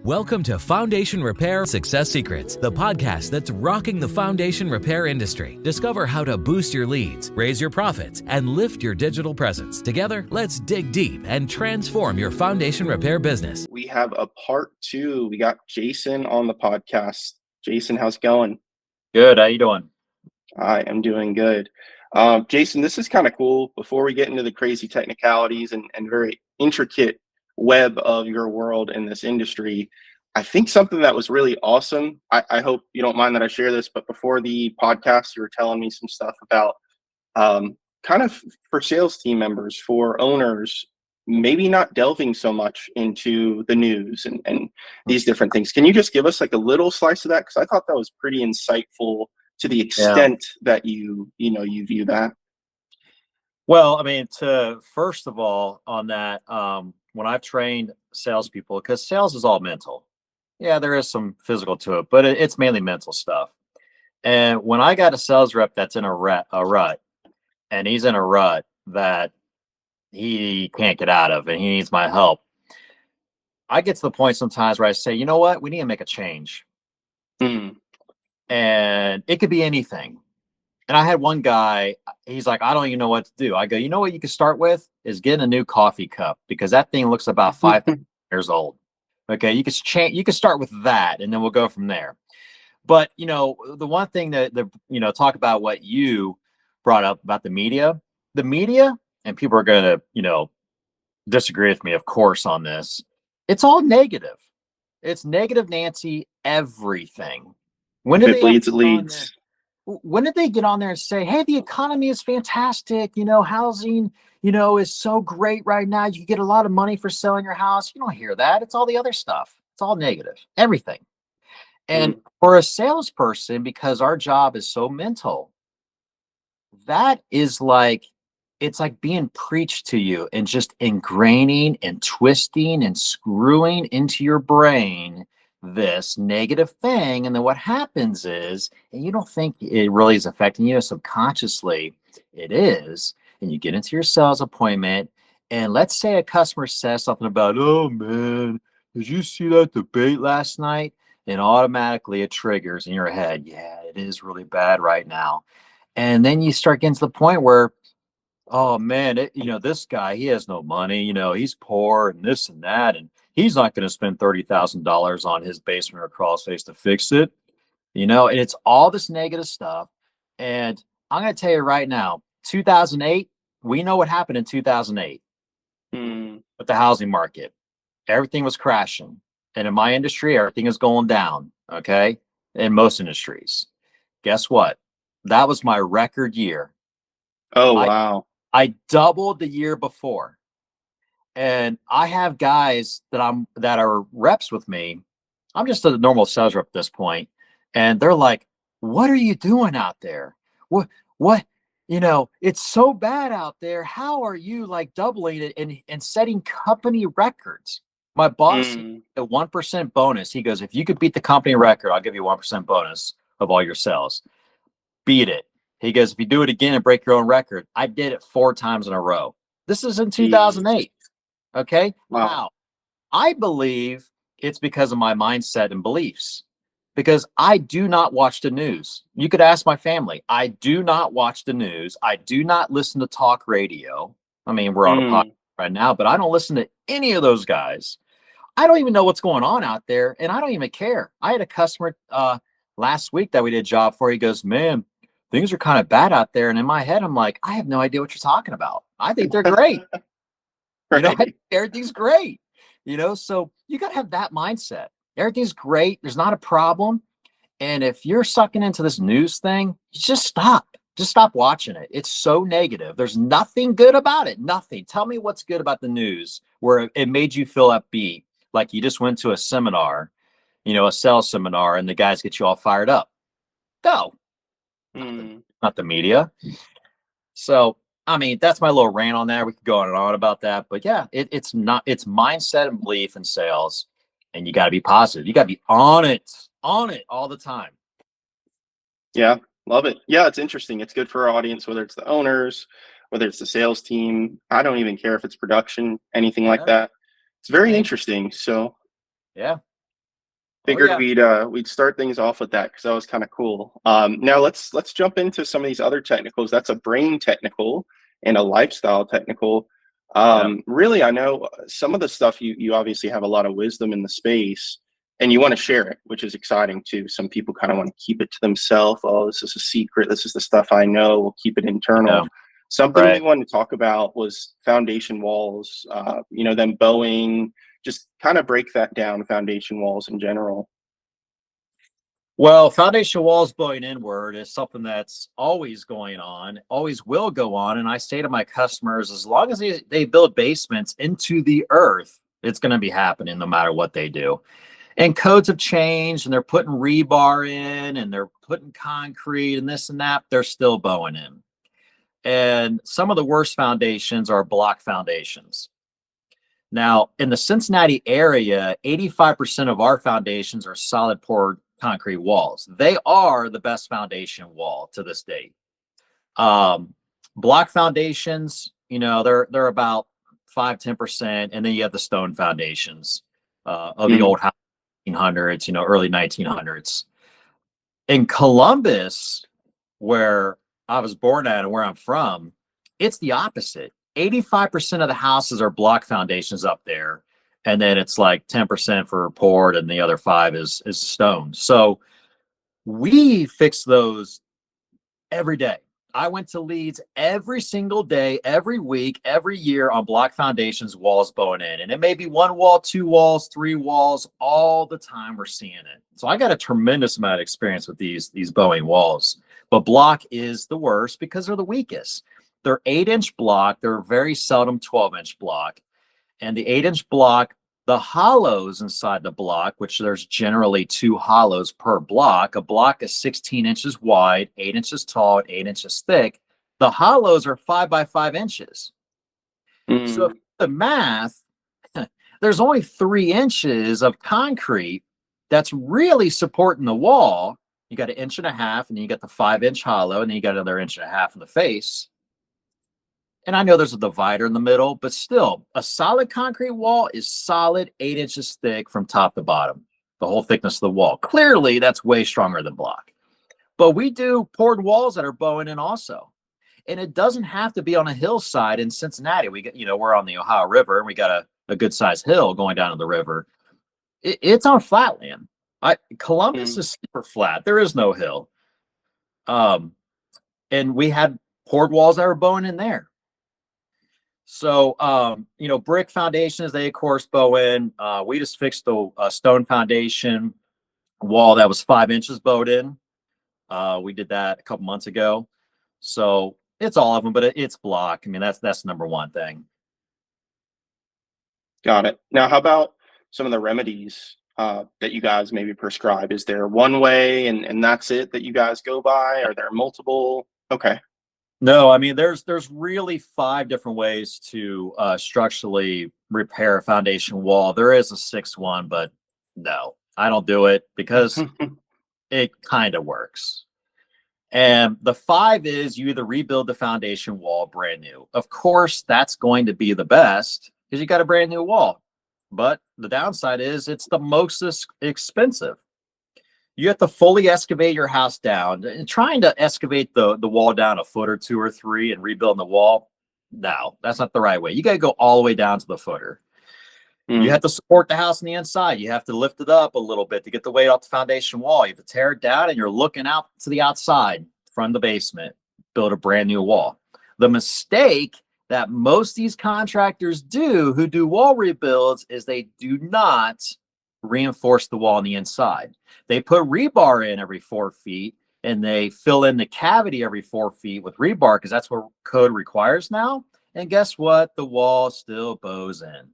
Welcome to Foundation Repair Success Secrets, the podcast that's rocking the foundation repair industry. Discover how to boost your leads, raise your profits, and lift your digital presence. Together, let's dig deep and transform your foundation repair business. We have a part two. We got Jason on the podcast. Jason, how's it going? Good. How you doing? I am doing good. Jason, this is kind of cool. Before we get into the crazy technicalities and very intricate web of your world in this industry, I think something that was really awesome. I hope you don't mind that I share this, but before the podcast, you were telling me some stuff about kind of for sales team members, for owners, maybe not delving so much into the news and these different things. Can you just give us like a little slice of that? Because I thought that was pretty insightful to the extent that you view that. Well, I mean, first of all, on that, when I've trained salespeople, because sales is all mental. Yeah, there is some physical to it, but it's mainly mental stuff. And when I got a sales rep that's in a rut, and he's in a rut that he can't get out of, and he needs my help, I get to the point sometimes where I say, you know what, we need to make a change. And it could be anything. And I had one guy, he's like, I don't even know what to do. I go, you know what you can start with is getting a new coffee cup, because that thing looks about 5 years old. Okay, you can start with that, and then we'll go from there. But the one thing that talk about what you brought up about the media, and people are going to disagree with me, of course, on this. It's all negative. It's negative Nancy everything. When it bleeds, it leads. When did they get on there and say, hey, the economy is fantastic, housing, is so great right now, you can get a lot of money for selling your house? You don't hear that. It's all the other stuff. It's all negative, everything. And for a salesperson, because our job is so mental, that is it's like being preached to you and just ingraining and twisting and screwing into your brain this negative thing. And then what happens is, and you don't think it really is affecting you, subconsciously it is, and you get into your sales appointment, and let's say a customer says something about, oh man, did you see that debate last night? And automatically it triggers in your head, yeah, it is really bad right now. And then you start getting to the point where, oh man, this guy, he has no money, he's poor and this and that, and he's not going to spend $30,000 on his basement or crawl space to fix it, and it's all this negative stuff. And I'm going to tell you right now, 2008, we know what happened in 2008 with the housing market. Everything was crashing. And in my industry, everything is going down, okay? In most industries. Guess what? That was my record year. Oh, wow. I doubled the year before. And I have guys that are reps with me. I'm just a normal sales rep at this point. And they're like, what are you doing out there? What, it's so bad out there. How are you doubling it and setting company records? My boss, a 1% bonus. He goes, if you could beat the company record, I'll give you 1% bonus of all your sales. Beat it. He goes, if you do it again and break your own record, I did it 4 times in a row. This is in 2008. Okay. Wow. I believe it's because of my mindset and beliefs, because I do not watch the news. You could ask my family. I do not watch the news. I do not listen to talk radio. I mean, we're on a podcast right now, but I don't listen to any of those guys. I don't even know what's going on out there, and I don't even care. I had a customer last week that we did a job for. He goes, man, things are kind of bad out there. And in my head, I'm like, I have no idea what you're talking about. I think they're great. Right. Everything's great. So you got to have that mindset. Everything's great. There's not a problem. And if you're sucking into this news thing, just stop. Just stop watching it. It's so negative. There's nothing good about it. Nothing. Tell me what's good about the news where it made you feel upbeat. Like you just went to a seminar, a sales seminar, and the guys get you all fired up. No, not the media. So, I mean, that's my little rant on that. We could go on and on about that, but yeah, it's mindset and belief in sales, and you got to be positive. You got to be on it all the time. Yeah, love it. Yeah, it's interesting. It's good for our audience, whether it's the owners, whether it's the sales team. I don't even care if it's production, anything like that. It's very interesting. So, yeah. Figured yeah. we'd start things off with that because that was kind of cool. Now let's jump into some of these other technicals. That's a brain technical and a lifestyle technical. Yeah. Really, I know some of the stuff you obviously have a lot of wisdom in the space, and you want to share it, which is exciting too. Some people kind of want to keep it to themselves. Oh, this is a secret. This is the stuff I know. We'll keep it internal. Yeah. Something we Right. wanted to talk about was foundation walls. Them bowing. Just kind of break that down. Foundation walls in general. Well, foundation walls blowing inward is something that's always going on, always will go on. And I say to my customers, as long as they build basements into the earth, it's going to be happening no matter what they do. And codes have changed and they're putting rebar in and they're putting concrete and this and that. They're still bowing in. And some of the worst foundations are block foundations. Now, in the Cincinnati area, 85% of our foundations are solid poured concrete walls. They are the best foundation wall to this day. Block foundations, they're about 5-10%, and then you have the stone foundations of the old 1900s, early 1900s. In Columbus, where I was born at and where I'm from, it's the opposite. 85% of the houses are block foundations up there. And then it's like 10% for poured and the other 5 is stone. So we fix those every day. I went to Leeds every single day, every week, every year on block foundations, walls bowing in. And it may be 1 wall, 2 walls, 3 walls, all the time we're seeing it. So I got a tremendous amount of experience with these bowing walls. But block is the worst because they're the weakest. They're 8-inch block. They're very seldom 12-inch block. And the 8-inch block, the hollows inside the block, which there's generally 2 hollows per block. A block is 16 inches wide, 8 inches tall, and 8 inches thick. The hollows are 5 by 5 inches. So if the math, there's only 3 inches of concrete that's really supporting the wall. You got 1.5 inches, and then you got the 5-inch hollow, and then you got another 1.5 inches in the face. And I know there's a divider in the middle, but still, a solid concrete wall is solid 8 inches thick from top to bottom, the whole thickness of the wall. Clearly, that's way stronger than block. But we do poured walls that are bowing in also. And it doesn't have to be on a hillside in Cincinnati. We get, we're on the Ohio River, and we got a good sized hill going down to the river. It's on flatland. Columbus is super flat. There is no hill. And we had poured walls that were bowing in there. So, brick foundations, they of course bow in. We just fixed the stone foundation wall that was 5 inches bowed in. We did that a couple months ago. So it's all of them, but it's block. I mean, that's number one thing. Got it. Now, how about some of the remedies that you guys maybe prescribe? Is there one way and that's it that you guys go by? Are there multiple? Okay. No, I mean, there's really 5 different ways to structurally repair a foundation wall. There is a 6th one, but no, I don't do it because it kind of works. And the 5 is you either rebuild the foundation wall brand new. Of course, that's going to be the best because you got a brand new wall. But the downside is it's the most expensive. You have to fully excavate your house down. And trying to excavate the wall down 1 foot or 2 or 3 and rebuilding the wall, no, that's not the right way. You got to go all the way down to the footer. You have to support the house on the inside. You have to lift it up a little bit to get the weight off the foundation wall. You have to tear it down, and you're looking out to the outside from the basement, build a brand new wall. The mistake that most of these contractors do who do wall rebuilds is they do not reinforce the wall on the inside. They put rebar in every 4 feet and they fill in the cavity every 4 feet with rebar because that's what code requires now. And guess what? The wall still bows in.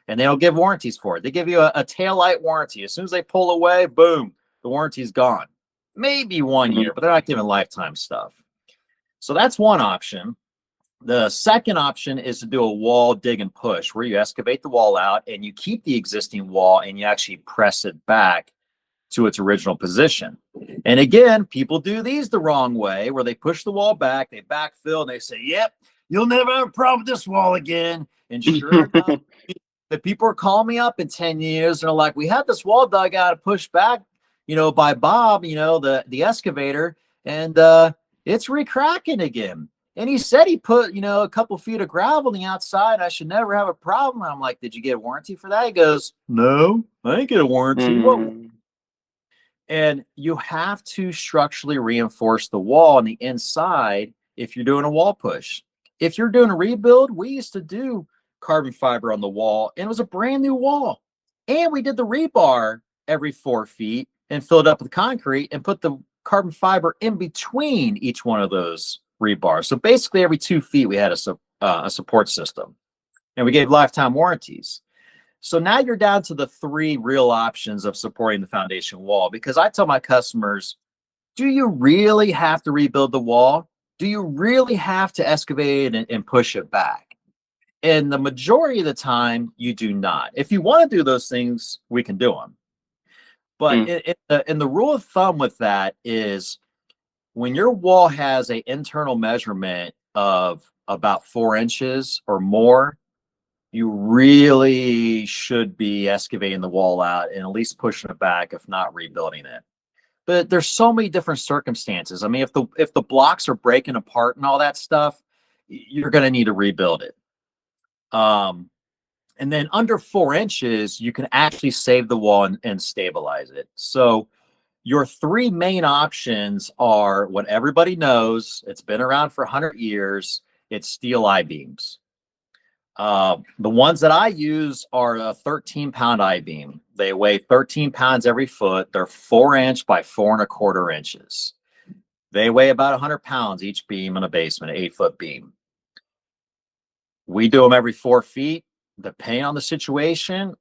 And they don't give warranties for it. They give you a taillight warranty. As soon as they pull away, boom, the warranty's gone. Maybe 1 year, but they're not giving lifetime stuff. So that's one option. The second option is to do a wall dig and push, where you excavate the wall out and you keep the existing wall and you actually press it back to its original position. And again, people do these the wrong way, where they push the wall back, they backfill, and they say, yep, you'll never have a problem with this wall again. And sure enough, the people are calling me up in 10 years and are like, we had this wall dug out and pushed back, by Bob, the excavator, and it's recracking again. And he said he put, a couple feet of gravel on the outside. I should never have a problem. I'm like, did you get a warranty for that? He goes, no, I didn't get a warranty. What? And you have to structurally reinforce the wall on the inside if you're doing a wall push. If you're doing a rebuild, we used to do carbon fiber on the wall, and it was a brand new wall. And we did the rebar every 4 feet and filled up with concrete and put the carbon fiber in between each one of those rebars. So basically every 2 feet we had a support system, and we gave lifetime warranties. So now you're down to the 3 real options of supporting the foundation wall, because I tell my customers, do you really have to rebuild the wall? Do you really have to excavate and push it back? And the majority of the time, you do not. If you want to do those things, we can do them. But in the rule of thumb with that is, when your wall has an internal measurement of about 4 inches or more, you really should be excavating the wall out and at least pushing it back, if not rebuilding it. But there's so many different circumstances. I mean, if the blocks are breaking apart and all that stuff, you're going to need to rebuild it. And then under 4 inches, you can actually save the wall and stabilize it. So your 3 main options are what everybody knows. It's been around for 100 years. It's steel I-beams. The ones that I use are a 13-pound I-beam. They weigh 13 pounds every foot. They're 4 inch by 4¼ inches. They weigh about 100 pounds each beam in a basement, an 8-foot beam. We do them every 4 feet. Depending on the situation,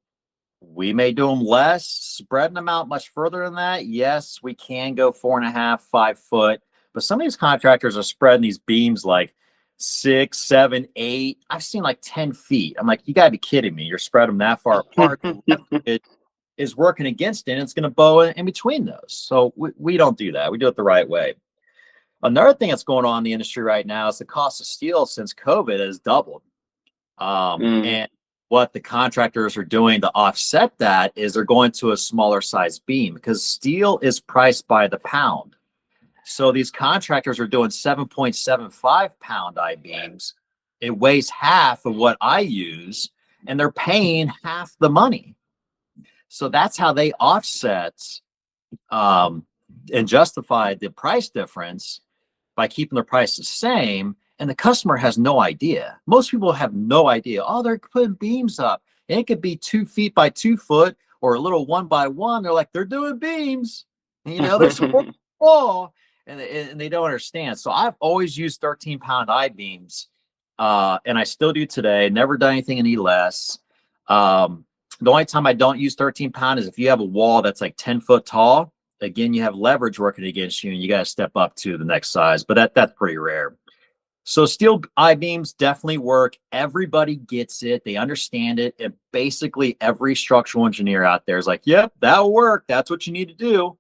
we may do them less, spreading them out much further than that. Yes, we can go 4.5, 5 foot, but some of these contractors are spreading these beams like 6, 7, 8. I've seen like 10 feet. I'm like, you gotta be kidding me. You're spreading them that far apart. It is working against it, and it's going to bow in between those. So we don't do that. We do it the right way. Another thing that's going on in the industry right now is the cost of steel since COVID has doubled. And what the contractors are doing to offset that is they're going to a smaller size beam, because steel is priced by the pound. So these contractors are doing 7.75 pound I-beams. It weighs half of what I use, and they're paying half the money. So that's how they offset and justify the price difference by keeping the price the same. And the customer has no idea. Most people have no idea. Oh, they're putting beams up. And it could be 2 feet by 2 foot or a little 1 by 1. They're like, they're doing beams. And, they're supporting the wall, and they don't understand. So I've always used 13-pound I-beams, and I still do today. Never done anything any less. The only time I don't use 13-pound is if you have a wall that's like 10 foot tall. Again, you have leverage working against you, and you got to step up to the next size. But that's pretty rare. So steel I-beams definitely work. Everybody gets it. They understand it. And basically every structural engineer out there is like, yep, that'll work. That's what you need to do.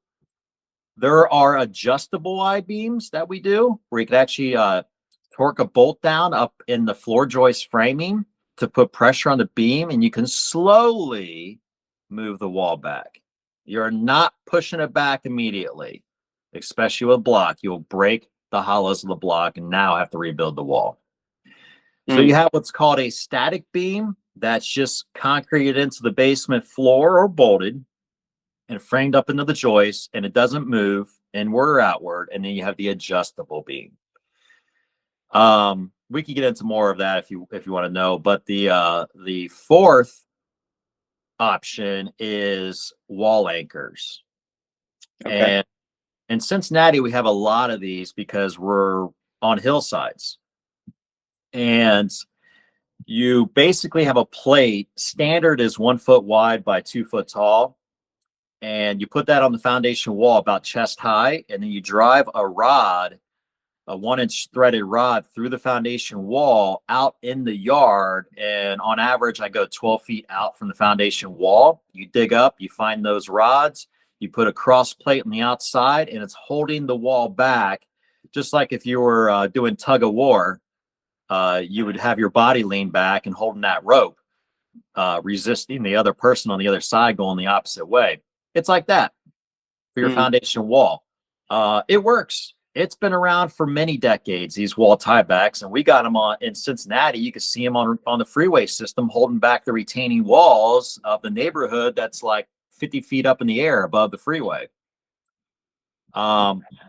There are adjustable I-beams that we do where you can actually torque a bolt down up in the floor joist framing to put pressure on the beam, and you can slowly move the wall back. You're not pushing it back immediately, especially with block. You'll break the hollows of the block and now have to rebuild the wall. So you have what's called a static beam that's just concreted into the basement floor or bolted and framed up into the joist, and it doesn't move inward or outward. And then you have the adjustable beam. We can get into more of that if you want to know, but the fourth option is wall anchors. Okay. And in Cincinnati, we have a lot of these because we're on hillsides. And you basically have a plate. Standard is 1 foot wide by 2 foot tall. And you put that on the foundation wall about chest high. And then you drive a rod, a 1-inch threaded rod, through the foundation wall out in the yard. And on average, I go 12 feet out from the foundation wall. You dig up, you find those rods. You put a cross plate on the outside, and it's holding the wall back, just like if you were doing tug of war. You would have your body lean back and holding that rope. resisting the other person on the other side going the opposite way. It's like that for your Mm. foundation wall. It works. It's been around for many decades, these wall tiebacks, and we got them on in Cincinnati. You can see them on the freeway system holding back the retaining walls of the neighborhood that's like 50 feet up in the air above the freeway.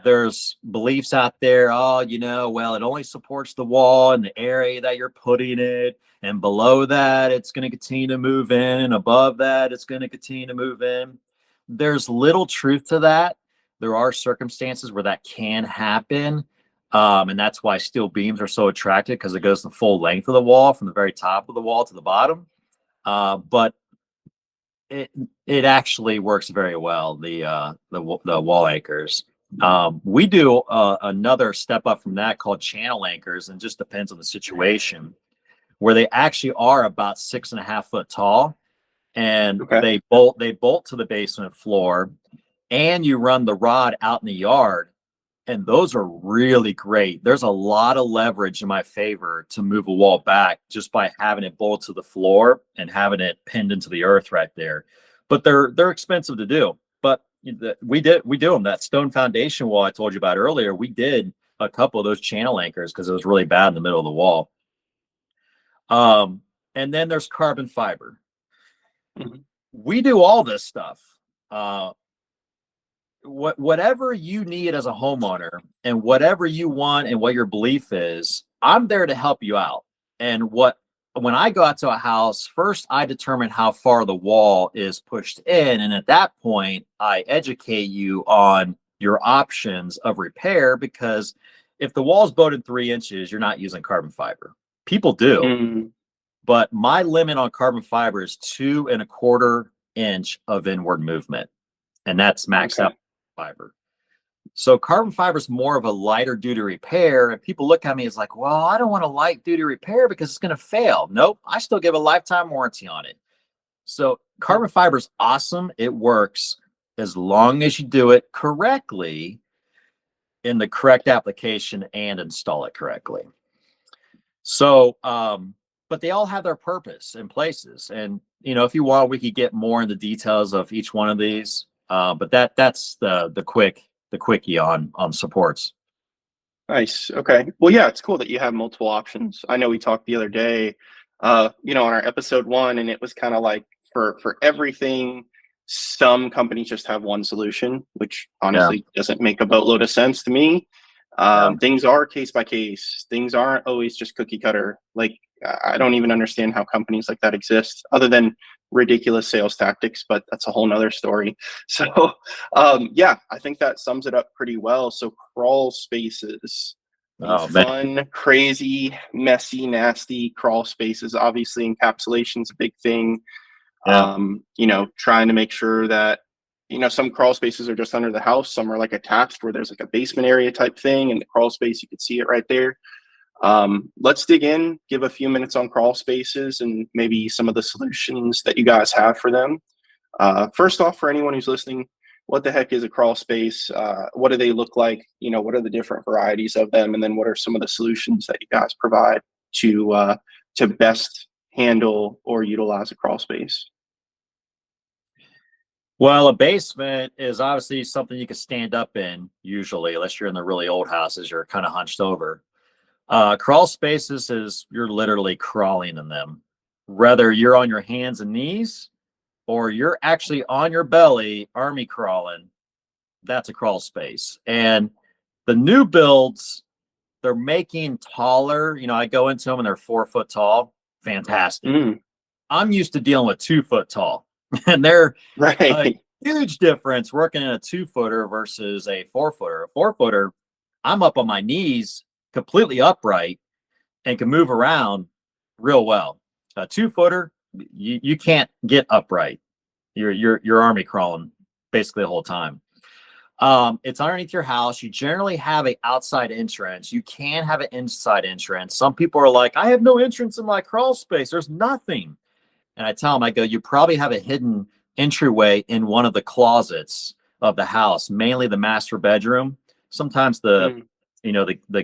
There's beliefs out there, well, it only supports the wall and the area that you're putting it, and below that it's going to continue to move in, and above that it's going to continue to move in. There's little truth to that. There are circumstances where that can happen, and that's why steel beams are so attractive, because it goes the full length of the wall from the very top of the wall to the bottom. But it actually works very well, the wall anchors. We do another step up from that called channel anchors, and just depends on the situation, where they actually are about 6.5 foot tall, and Okay. they bolt to the basement floor, and you run the rod out in the yard. And those are really great. There's a lot of leverage in my favor to move a wall back just by having it bolt to the floor and having it pinned into the earth right there. But they're expensive to do. But we do them. That stone foundation wall I told you about earlier, we did a couple of those channel anchors because it was really bad in the middle of the wall. And then there's carbon fiber. Mm-hmm. We do all this stuff. Whatever you need as a homeowner, and whatever you want and what your belief is, I'm there to help you out. And when I go out to a house, first I determine how far the wall is pushed in, and at that point I educate you on your options of repair, because if the wall's bowed 3 inches, you're not using carbon fiber. People do. Mm. But my limit on carbon fiber is 2.25 inch of inward movement, and that's maxed out fiber. So carbon fiber is more of a lighter duty repair, and people look at me as like, well, I don't want a light duty repair because it's going to fail. Nope, I still give a lifetime warranty on it. So carbon fiber is awesome. It works as long as you do it correctly in the correct application and install it correctly. So, but they all have their purpose and places. And, if you want, we could get more into details of each one of these. But that's the quickie on supports. Nice. Okay. Well, yeah, it's cool that you have multiple options. I know we talked the other day, on our episode 1, and it was kind of like for everything, some companies just have one solution, which honestly doesn't make a boatload of sense to me. Things are case by case. Things aren't always just cookie cutter. Like, I don't even understand how companies like that exist, other than ridiculous sales tactics, but that's a whole nother story. So, yeah, I think that sums it up pretty well. So crawl spaces, fun, crazy, messy, nasty crawl spaces. Obviously, encapsulation is a big thing. Trying to make sure that, some crawl spaces are just under the house. Some are like attached where there's like a basement area type thing, and the crawl space, you can see it right there. Let's dig in, give a few minutes on crawl spaces and maybe some of the solutions that you guys have for them. First off, for anyone who's listening, what the heck is a crawl space? What do they look like? What are the different varieties of them? And then what are some of the solutions that you guys provide to best handle or utilize a crawl space? Well, a basement is obviously something you can stand up in, usually, unless you're in the really old houses, you're kind of hunched over. Crawl spaces is you're literally crawling in them, whether you're on your hands and knees or you're actually on your belly, army crawling. That's a crawl space. And the new builds, they're making taller. I go into them and they're 4 foot tall. Fantastic. I'm used to dealing with 2 foot tall, and they're right. A huge difference working in a 2-footer versus a 4-footer. A 4-footer, I'm up on my knees, completely upright, and can move around real well. A 2-footer, you can't get upright. You're army crawling basically the whole time. It's underneath your house. You generally have an outside entrance. You can have an inside entrance. Some people are like, I have no entrance in my crawl space. There's nothing. And I tell them, I go, you probably have a hidden entryway in one of the closets of the house, mainly the master bedroom. Sometimes the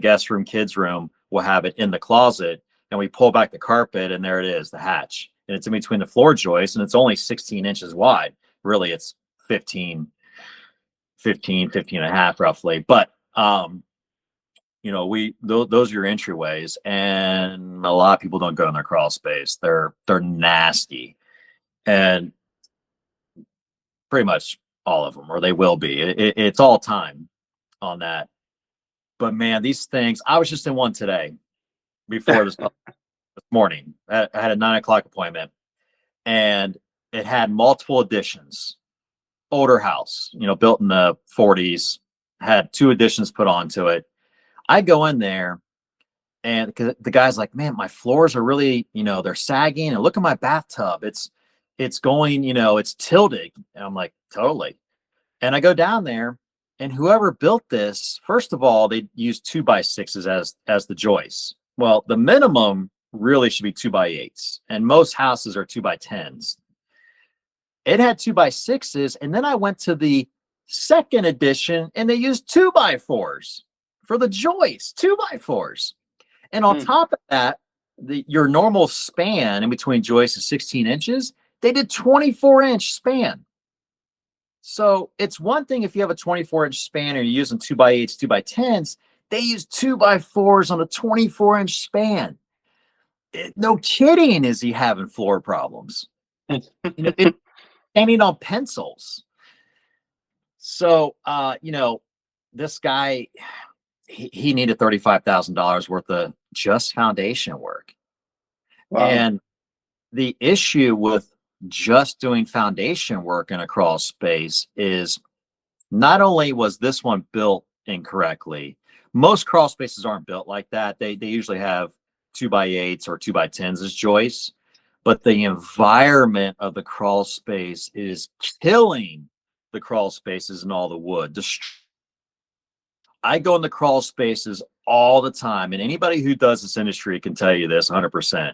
guest room, kids room will have it in the closet, and we pull back the carpet and there it is, the hatch. and it's in between the floor joists, and it's only 16 inches wide. Really, it's 15 and a half roughly. But, those are your entryways, and a lot of people don't go in their crawl space. They're nasty, and pretty much all of them, or they will be. It's all time on that. But man, these things, I was just in one today before this morning. I had a 9 o'clock appointment, and it had multiple additions. Older house, built in the 40s, had 2 additions put onto it. I go in there, and the guy's like, man, my floors are really, they're sagging, and look at my bathtub. It's going, it's tilted. And I'm like, totally. And I go down there, and whoever built this, first of all, they used 2x6s as the joists. Well, the minimum really should be 2x8s, and most houses are 2x10s. It had 2x6s, and then I went to the second edition, and they used 2x4s for the joists, 2x4s. And on top of that, your normal span in between joists is 16 inches. They did 24-inch span. So it's one thing if you have a 24-inch span and you're using 2x8s, 2x10s. They use 2x4s on a 24-inch span. No kidding, is he having floor problems? Standing on pencils. So, this guy, he needed $35,000 worth of just foundation work. Wow. And the issue with just doing foundation work in a crawl space is not only was this one built incorrectly, most crawl spaces aren't built like that. They usually have 2x8s or 2x10s as joists, but the environment of the crawl space is killing the crawl spaces and all the wood. I go in the crawl spaces all the time, and anybody who does this industry can tell you this 100%,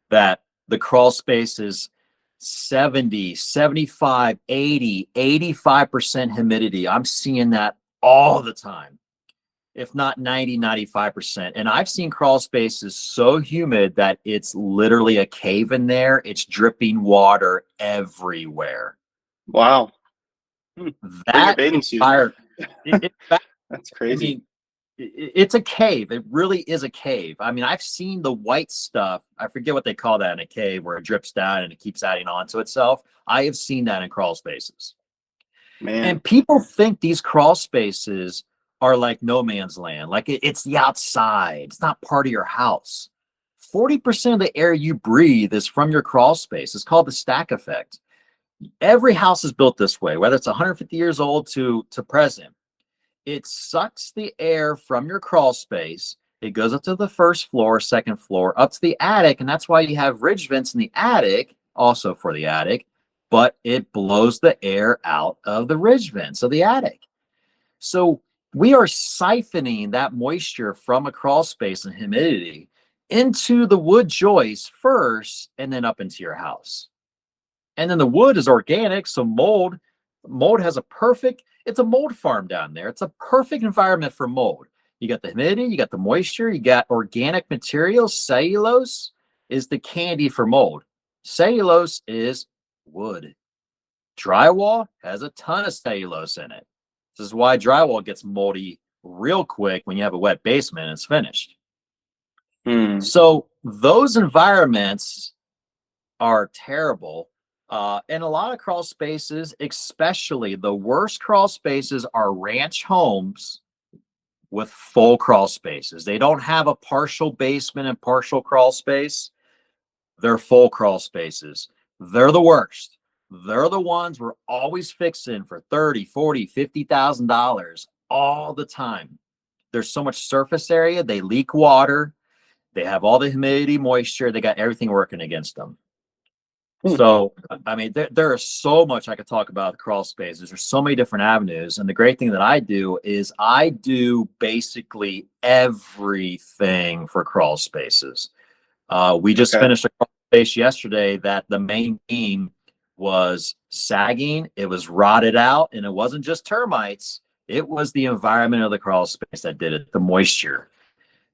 that the crawl space is 70, 75, 80, 85% humidity. I'm seeing that all the time, if not 90, 95%. And I've seen crawl spaces so humid that it's literally a cave in there. It's dripping water everywhere. Wow. That bathing suit. That's crazy. I mean, it's a cave. It really is a cave. I mean, I've seen the white stuff. I forget what they call that in a cave, where it drips down and it keeps adding on to itself. I have seen that in crawl spaces. Man. And people think these crawl spaces are like no man's land. Like it's the outside. It's not part of your house. 40% of the air you breathe is from your crawl space. It's called the stack effect. Every house is built this way, whether it's 150 years old to present. It sucks the air from your crawl space. It goes up to the first floor, second floor, up to the attic. And that's why you have ridge vents in the attic, also for the attic, but it blows the air out of the ridge vents of the attic. So we are siphoning that moisture from a crawl space and humidity into the wood joists first, and then up into your house. And then the wood is organic, so mold has it's a mold farm down there. It's a perfect environment for mold. You got the humidity, you got the moisture, you got organic materials. Cellulose is the candy for mold. Cellulose is wood. Drywall has a ton of cellulose in it. This is why drywall gets moldy real quick when you have a wet basement and it's finished. So those environments are terrible. And a lot of crawl spaces, especially the worst crawl spaces, are ranch homes with full crawl spaces. They don't have a partial basement and partial crawl space. They're full crawl spaces. They're the worst. They're the ones we're always fixing for $30, $40, $50,000 all the time. There's so much surface area. They leak water. They have all the humidity, moisture. They got everything working against them. So, I mean, there is so much I could talk about the crawl spaces. There's so many different avenues. And the great thing that I do is I do basically everything for crawl spaces. We just finished a crawl space yesterday that the main beam was sagging. It was rotted out, and it wasn't just termites. It was the environment of the crawl space that did it, the moisture.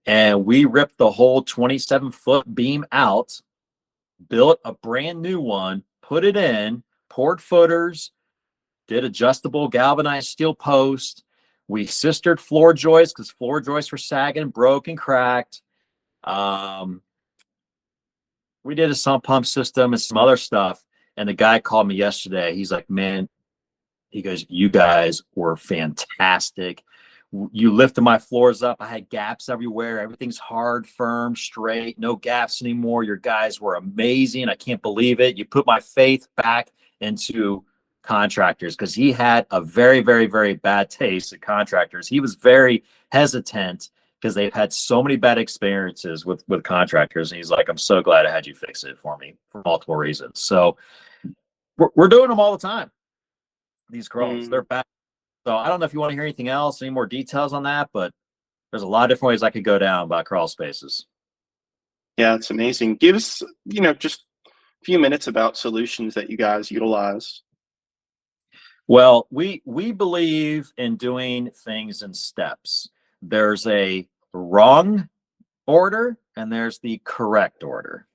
And we ripped the whole 27-foot beam out. built a brand new one, put it in, poured footers, did adjustable galvanized steel post. We sistered floor joists because floor joists were sagging, broke, and cracked. We did a sump pump system and some other stuff. And the guy called me yesterday. He's like, man, he goes, you guys were fantastic. You lifted my floors up. I had gaps everywhere. Everything's hard, firm, straight, no gaps anymore. Your guys were amazing. I can't believe it. You put my faith back into contractors, because he had a very, very, very bad taste at contractors. He was very hesitant because they've had so many bad experiences with contractors. And he's like, I'm so glad I had you fix it for me for multiple reasons. So we're doing them all the time. These crawls, they're bad. So I don't know if you want to hear anything else, any more details on that, but there's a lot of different ways I could go down about crawl spaces. Yeah, it's amazing. Give us, just a few minutes about solutions that you guys utilize. Well, we believe in doing things in steps. There's a wrong order and there's the correct order.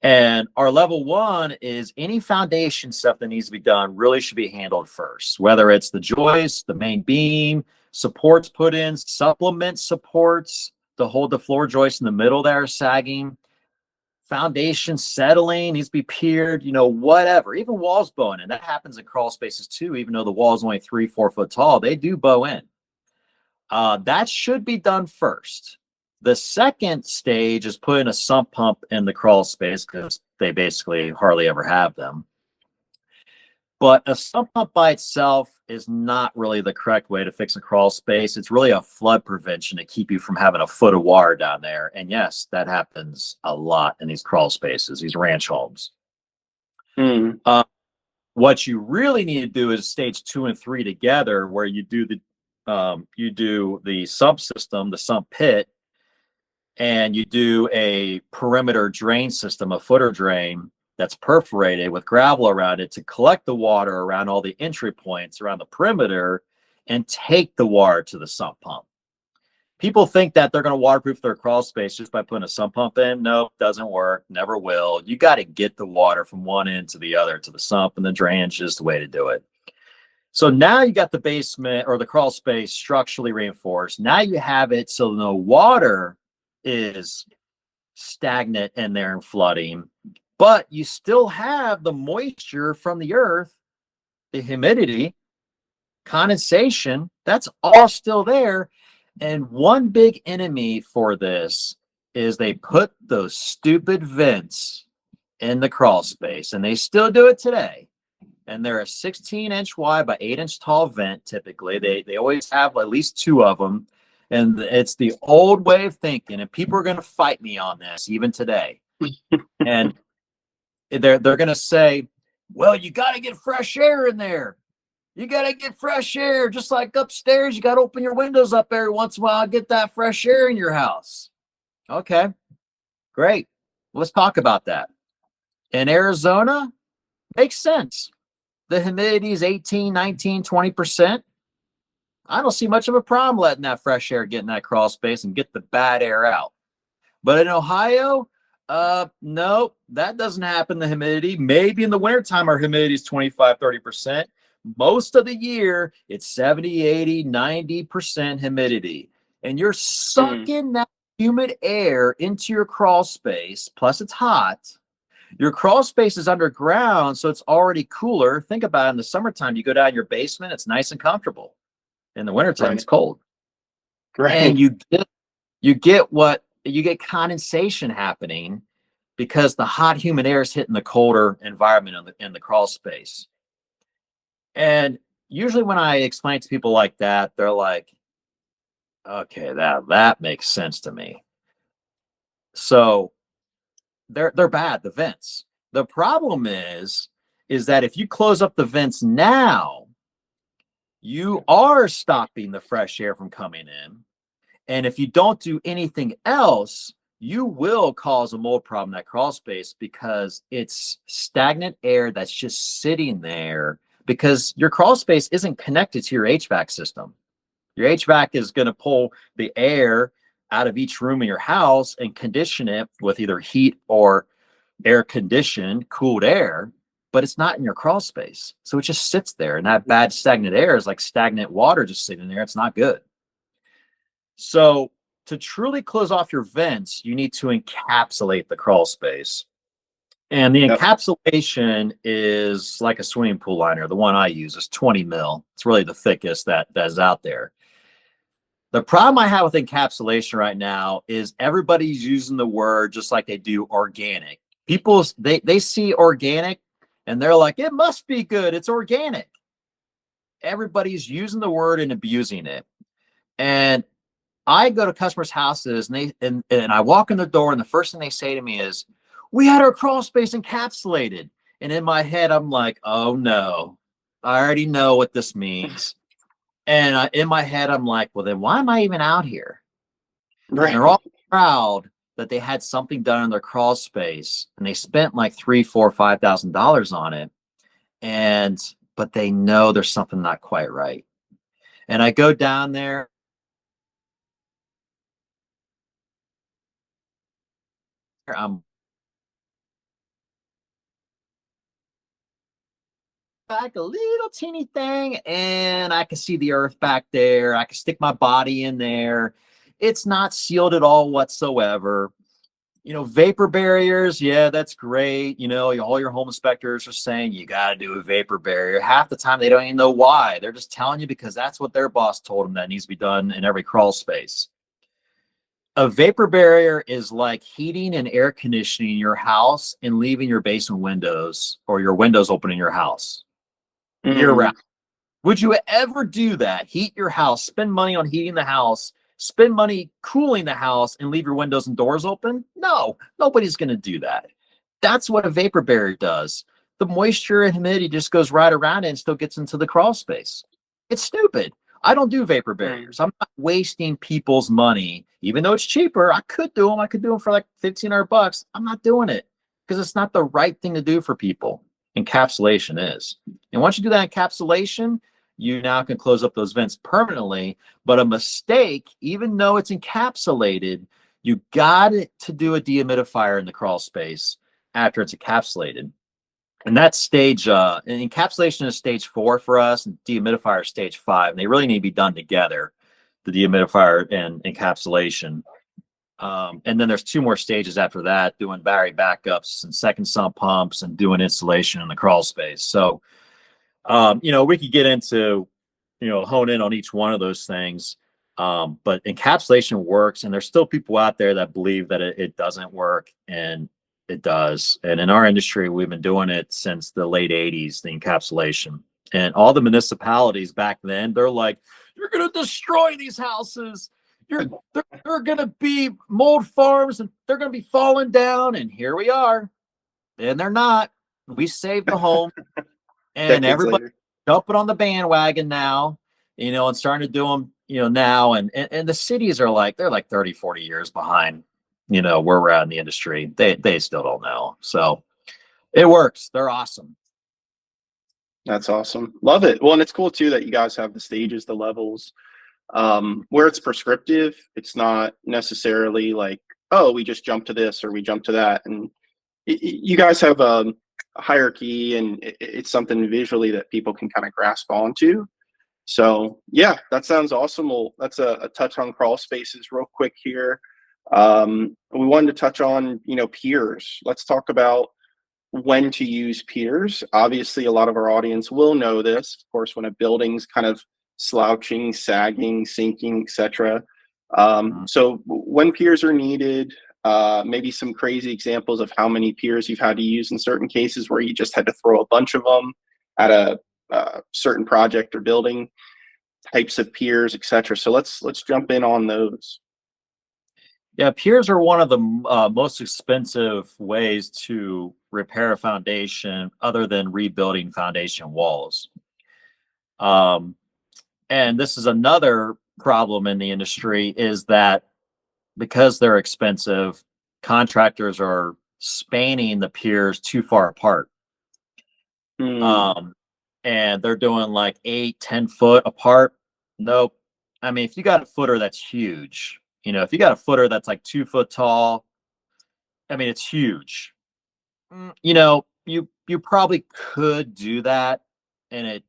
And our level one is any foundation stuff that needs to be done really should be handled first, whether it's the joist, the main beam, supports put in, supplement supports to hold the floor joist in the middle that are sagging, foundation settling needs to be piered, whatever, even walls bowing in. That happens in crawl spaces too, even though the wall is only 3-4 foot tall, they do bow in. That should be done first. The second stage is putting a sump pump in the crawl space, because they basically hardly ever have them. But a sump pump by itself is not really the correct way to fix a crawl space. It's really a flood prevention to keep you from having a foot of water down there. And yes, that happens a lot in these crawl spaces, these ranch homes. What you really need to do is stage 2 and 3 together, where you do the sump system, the sump pit, and you do a perimeter drain system, a footer drain that's perforated with gravel around it to collect the water around all the entry points around the perimeter and take the water to the sump pump. People think that they're going to waterproof their crawl space just by putting a sump pump in. Nope, doesn't work, never will. You got to get the water from one end to the other, to the sump, and the drainage is the way to do it. So now you got the basement or the crawl space structurally reinforced. Now you have it so no water is stagnant in there and flooding, but you still have the moisture from the earth, the humidity, condensation, that's all still there. And one big enemy for this is they put those stupid vents in the crawl space, and they still do it today. And they're a 16-inch wide by 8-inch tall vent. Typically, they always have at least 2 of them. And it's the old way of thinking, and people are going to fight me on this even today. And they're going to say, well, you got to get fresh air in there. You got to get fresh air, just like upstairs. You got to open your windows up every once in a while, get that fresh air in your house. Okay, great. Let's talk about that. In Arizona, makes sense. The humidity is 18, 19, 20%. I don't see much of a problem letting that fresh air get in that crawl space and get the bad air out. But in Ohio, no, that doesn't happen. The humidity, maybe in the wintertime, our humidity is 25, 30%. Most of the year, it's 70, 80, 90% humidity. And you're sucking that humid air into your crawl space, plus it's hot. Your crawl space is underground, so it's already cooler. Think about it. In the summertime, you go down your basement, it's nice and comfortable. In the wintertime, It's cold. Right. And you get condensation happening because the hot humid air is hitting the colder environment in the crawl space. And usually when I explain to people like that, they're like, okay, that makes sense to me. So they're bad, the vents. The problem is that if you close up the vents now, you are stopping the fresh air from coming in. And if you don't do anything else, you will cause a mold problem in that crawl space, because it's stagnant air that's just sitting there, because your crawl space isn't connected to your HVAC system. Your HVAC is going to pull the air out of each room in your house and condition it with either heat or air conditioned, cooled air, but it's not in your crawl space. So it just sits there. And that bad stagnant air is like stagnant water just sitting there. It's not good. So to truly close off your vents, you need to encapsulate the crawl space. And the Yep. encapsulation is like a swimming pool liner. The one I use is 20 mil. It's really the thickest that is out there. The problem I have with encapsulation right now is everybody's using the word just like they do organic. People, they see organic and they're like, it must be good. It's organic. Everybody's using the word and abusing it. And I go to customers' houses and I walk in the door and the first thing they say to me is, we had our crawl space encapsulated. And in my head, I'm like, oh no, I already know what this means. And in my head, I'm like, well, then why am I even out here? Right. And they're all proud that they had something done in their crawl space and they spent like $3,000, $4,000, $5,000 on it. But they know there's something not quite right. And I go down there. I'm back a little teeny thing and I can see the earth back there. I can stick my body in there. It's not sealed at all whatsoever. Vapor barriers, yeah, that's great. All your home inspectors are saying you got to do a vapor barrier. Half the time they don't even know why. They're just telling you because that's what their boss told them that needs to be done in every crawl space. A vapor barrier is like heating and air conditioning your house and leaving your basement windows or your windows open in your house year round. Would you ever do that? Heat your house, spend money on heating the house, spend money cooling the house, and leave your windows and doors open? No, nobody's going to do that. That's what a vapor barrier does. The moisture and humidity just goes right around it and still gets into the crawl space. It's stupid. I don't do vapor barriers. I'm not wasting people's money, even though it's cheaper. I could do them. I could do them for like $1,500. I'm not doing it because it's not the right thing to do for people. Encapsulation is. And once you do that encapsulation, you now can close up those vents permanently. But a mistake, even though it's encapsulated, you got to do a dehumidifier in the crawl space after it's encapsulated. And that's stage, encapsulation is stage 4 for us, and dehumidifier is stage 5. And they really need to be done together, the dehumidifier and encapsulation. And then there's 2 more stages after that, doing battery backups and second sump pumps and doing installation in the crawl space. So, we could get into, hone in on each one of those things. But encapsulation works, and there's still people out there that believe that it doesn't work, and it does. And in our industry, we've been doing it since the late 80s, the encapsulation. And all the municipalities back then, they're like, you're going to destroy these houses. They're going to be mold farms, and they're going to be falling down. And here we are. And they're not. We saved the home. And everybody jumping on the bandwagon now, and starting to do them, now. And the cities are like, they're like 30, 40 years behind, where we're at in the industry. They still don't know. So it works. They're awesome. That's awesome. Love it. Well, and it's cool too that you guys have the stages, the levels, where it's prescriptive. It's not necessarily like, oh, we just jump to this or we jump to that. And you guys have a hierarchy, and it's something visually that people can kind of grasp onto. So yeah, that sounds awesome. Well, that's a touch on crawl spaces real quick here. We wanted to touch on, piers. Let's talk about when to use piers. Obviously, a lot of our audience will know this. Of course, when a building's kind of slouching, sagging, sinking, etc. So when piers are needed, maybe some crazy examples of how many piers you've had to use in certain cases where you just had to throw a bunch of them at a certain project or building, types of piers, etc. So let's jump in on those. Yeah, piers are one of the most expensive ways to repair a foundation other than rebuilding foundation walls. And this is another problem in the industry, is that because they're expensive, contractors are spanning the piers too far apart. And they're doing like 8-10 foot apart. Nope. I mean, if you got a footer that's huge, if you got a footer that's like 2 foot tall, I mean, it's huge. You probably could do that, and it,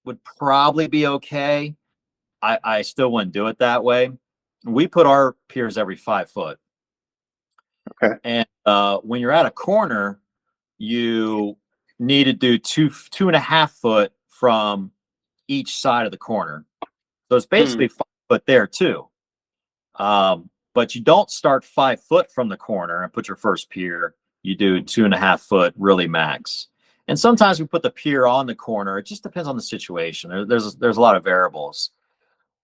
would probably be okay. I still wouldn't do it that way. We put our piers every 5 foot. Okay. And when you're at a corner, you need to do 2.5 foot from each side of the corner. So it's basically 5 foot there too. But you don't start 5 foot from the corner and put your first pier. You do 2.5 foot really max. And sometimes we put the pier on the corner. It just depends on the situation. There's a lot of variables.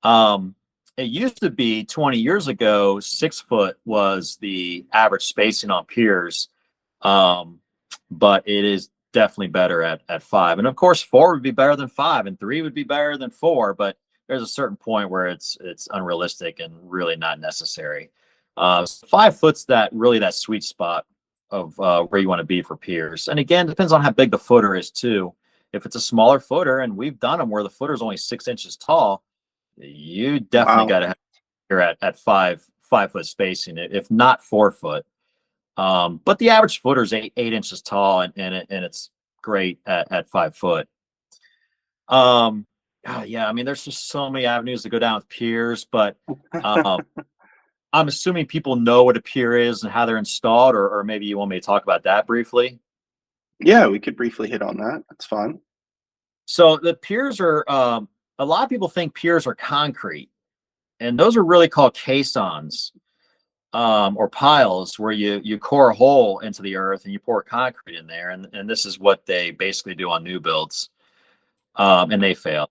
It used to be 20 years ago, 6 foot was the average spacing on piers. But it is definitely better at 5. And of course, 4 would be better than 5, and 3 would be better than 4. But there's a certain point where it's unrealistic and really not necessary. 5 foot's that sweet spot of where you want to be for piers. And again, depends on how big the footer is too. If it's a smaller footer, and we've done them where the footer is only 6 inches tall, you definitely got to have here at 5 foot spacing, if not 4 foot. But the average footer is 8 inches tall, and it's great at 5 foot. Yeah, I mean, there's just so many avenues to go down with piers, but I'm assuming people know what a pier is and how they're installed, or maybe you want me to talk about that briefly. Yeah, we could briefly hit on that. That's fine. So the piers are, a lot of people think piers are concrete, and those are really called caissons, or piles, where you core a hole into the earth and you pour concrete in there. And this is what they basically do on new builds. And they fail.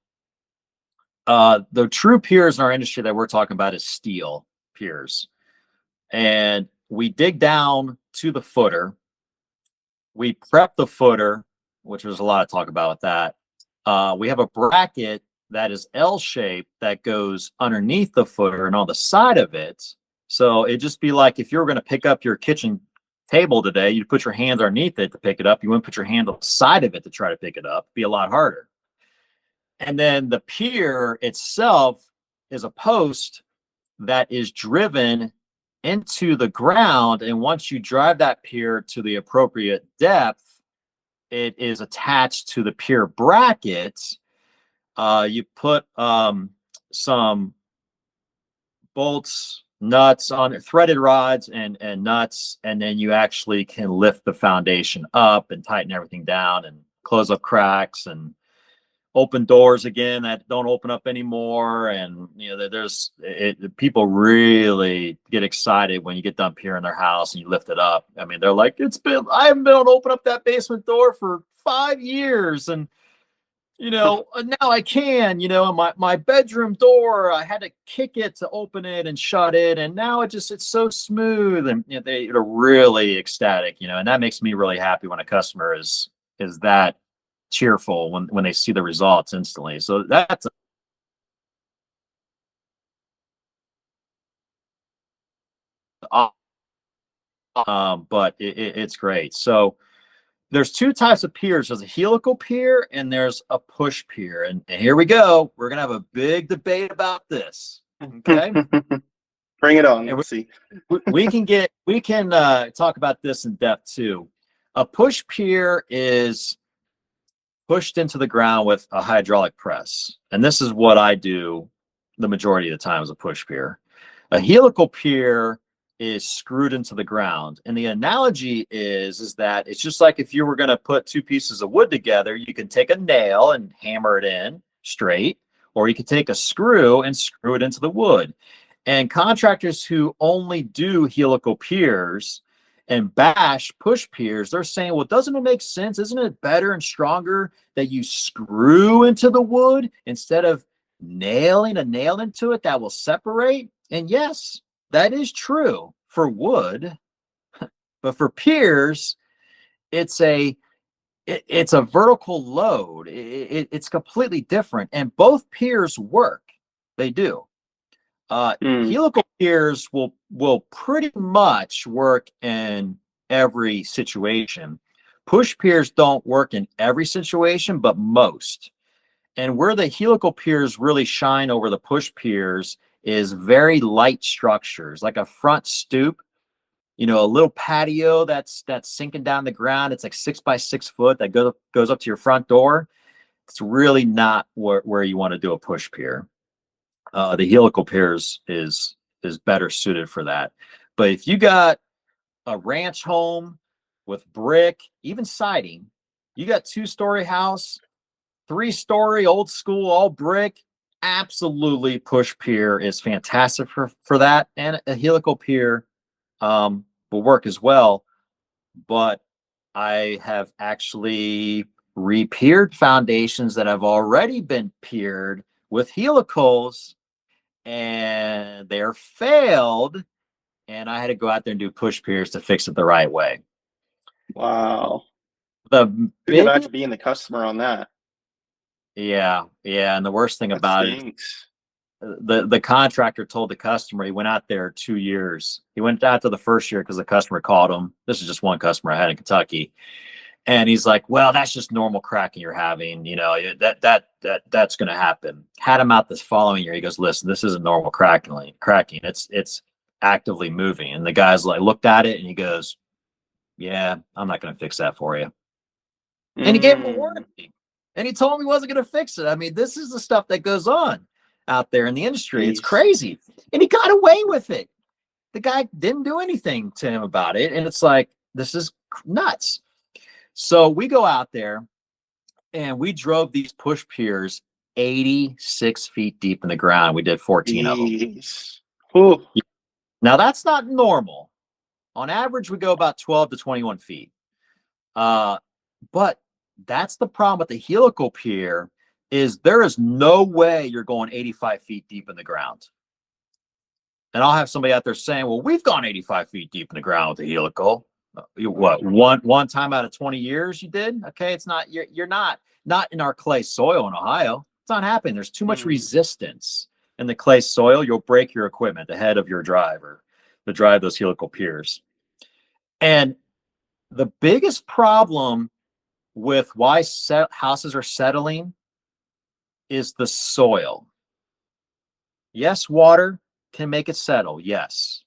The true piers in our industry that we're talking about is steel piers. And we dig down to the footer. We prep the footer, which there's a lot of talk about with that. We have a bracket that is L-shaped that goes underneath the footer and on the side of it. So it'd just be like if you were going to pick up your kitchen table today, you'd put your hands underneath it to pick it up. You wouldn't put your hand on the side of it to try to pick it up. It'd be a lot harder. And then the pier itself is a post that is driven into the ground. And once you drive that pier to the appropriate depth, it is attached to the pier bracket. You put some bolts, nuts on it, threaded rods and nuts, and then you actually can lift the foundation up and tighten everything down and close up cracks and open doors again that don't open up anymore. And people really get excited when you get done piering their house and you lift it up. I mean, they're like, I haven't been able to open up that basement door for 5 years, and now I can. My bedroom door, I had to kick it to open it and shut it, and now it's so smooth, and they're really ecstatic, and that makes me really happy when a customer is that cheerful when they see the results instantly. So that's but it's great. So there's 2 types of piers. There's a helical pier and there's a push pier. And here we go. We're going to have a big debate about this. Okay. Bring it on. Let's see. We can talk about this in depth too. A push pier is pushed into the ground with a hydraulic press. And this is what I do the majority of the time as a push pier. A helical pier is screwed into the ground. And the analogy is that it's just like if you were going to put 2 pieces of wood together, you can take a nail and hammer it in straight, or you could take a screw and screw it into the wood. And contractors who only do helical piers and bash push piers, they're saying, well, doesn't it make sense? Isn't it better and stronger that you screw into the wood instead of nailing a nail into it that will separate? And yes, that is true for wood, but for piers, it's a vertical load. It's completely different, and both piers work. They do. Helical piers will pretty much work in every situation. Push piers don't work in every situation, but most. And where the helical piers really shine over the push piers is very light structures, like a front stoop. a little patio that's sinking down the ground. It's like 6 by 6 foot that goes up to your front door. It's really not where you want to do a push pier. The helical piers is better suited for that. But if you got a ranch home with brick, even siding, you got 2-story house, 3-story old school, all brick, absolutely push pier is fantastic for that. And a helical pier will work as well. But I have actually re-piered foundations that have already been piered with helicals, and they're failed. And I had to go out there and do push piers to fix it the right way. Wow. The Couldn't big, imagine being the customer on that. yeah. And the worst thing That about stinks. it, the contractor told the customer he went out there 2 years. He went out to the first year because the customer called him. This is just one customer I had in Kentucky. And he's like, well, that's just normal cracking you're having. That's going to happen. Had him out this following year. He goes, listen, this isn't normal cracking. It's actively moving. And the guy's like, looked at it and he goes, yeah, I'm not going to fix that for you. And he gave him a warranty. And he told him he wasn't going to fix it. I mean, this is the stuff that goes on out there in the industry. It's crazy. And he got away with it. The guy didn't do anything to him about it. And it's like, this is nuts. So we go out there and we drove these push piers 86 feet deep in the ground. We did 14 of them. Ooh. Now that's not normal. On average, we go about 12 to 21 feet. But that's the problem with the helical pier is there is no way you're going 85 feet deep in the ground. And I'll have somebody out there saying, well, we've gone 85 feet deep in the ground with the helical. What, one time out of 20 years you did? Okay, it's not, you're not in our clay soil in Ohio. It's not happening. There's too much resistance in the clay soil. You'll break your equipment, the head of your driver, to drive those helical piers. And the biggest problem with why houses are settling is the soil. Yes, water can make it settle. Yes.